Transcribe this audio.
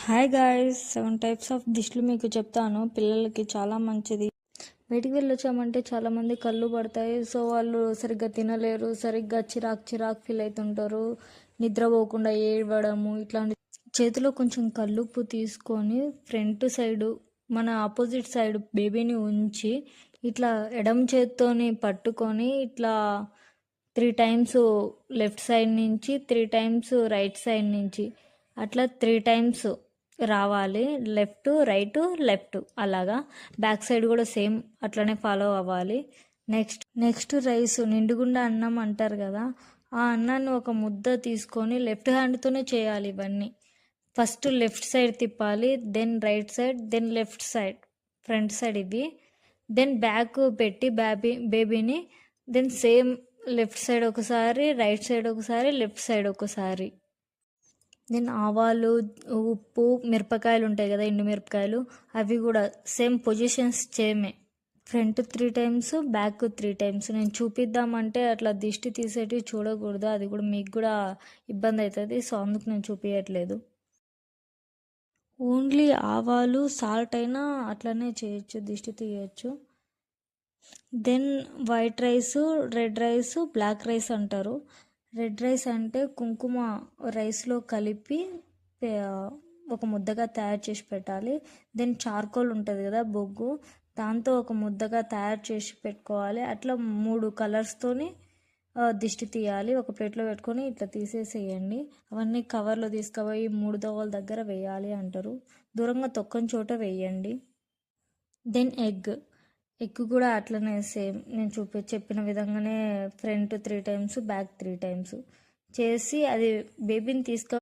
Hi guys, 7 types of దిష్టిలు మీకు చెప్తాను. పిల్లలకి చాలా మంచిది. బయటికి వెళ్ళొచ్చామంటే చాలామంది కళ్ళు పడతాయి. సో వాళ్ళు సరిగ్గా తినలేరు, సరిగ్గా చిరాకు ఫీల్ అవుతుంటారు, నిద్రపోకుండా ఏడవడము ఇట్లాంటి. చేతిలో కొంచెం కల్లుప్పు తీసుకొని ఫ్రంట్ సైడు మన ఆపోజిట్ సైడ్ బేబీని ఉంచి ఇట్లా ఎడమ చేత్తోని పట్టుకొని ఇట్లా 3 టైమ్స్ లెఫ్ట్ సైడ్ నుంచి, 3 టైమ్స్ రైట్ సైడ్ నుంచి, అట్లా 3 టైమ్స్ రావాలి. లెఫ్ట్ రైట్ లెఫ్ట్ అలాగా. బ్యాక్ సైడ్ కూడా సేమ్ అట్లనే ఫాలో అవ్వాలి. నెక్స్ట్ రైస్ నిండుగుండా అన్నం అంటారు కదా, ఆ అన్నాన్ని ఒక ముద్ద తీసుకొని లెఫ్ట్ హ్యాండ్తోనే చేయాలి ఇవన్నీ. ఫస్ట్ లెఫ్ట్ సైడ్ తిప్పాలి, then right side, then left side, front side ఇవి. దెన్ బ్యాక్ పెట్టి బేబీని, దెన్ సేమ్ లెఫ్ట్ సైడ్ ఒకసారి, రైట్ సైడ్ ఒకసారి, లెఫ్ట్ సైడ్ ఒకసారి. దెన్ ఆవాలు, ఉప్పు, మిరపకాయలు ఉంటాయి కదా, ఎండు మిరపకాయలు, అవి కూడా సేమ్ పొజిషన్స్ సేమే. Front 3 times, back 3 times. నేను చూపిద్దామంటే అట్లా దిష్టి తీసేటివి చూడకూడదు, అది కూడా మీకు కూడా ఇబ్బంది అవుతుంది. సో అందుకు నేను చూపించట్లేదు. ఓన్లీ ఆవాలు, సాల్ట్ అయినా అట్లనే చేయొచ్చు, దిష్టి తీయచ్చు. Then white rice, red rice, black rice అంటారు. రెడ్ రైస్ అంటే కుంకుమ రైస్లో కలిపి ఒక ముద్దగా తయారు చేసి పెట్టాలి. దెన్ చార్కోల్ ఉంటుంది కదా, బొగ్గు, దాంతో ఒక ముద్దగా తయారు చేసి పెట్టుకోవాలి. అట్లా 3 కలర్స్తోని దిష్టి తీయాలి. ఒక ప్లేట్లో పెట్టుకొని ఇట్లా తీసేసేయండి. అవన్నీ కవర్లో తీసుకుపోయి 3 దోవల దగ్గర వేయాలి అంటారు. దూరంగా తొక్కని చోట వేయండి. దెన్ ఎగ్ కూడా అట్లనే సేమ్ నేను చెప్పిన విధంగానే ఫ్రంట్ 3 టైమ్స్, బ్యాక్ 3 టైమ్స్ చేసి అది బేబీని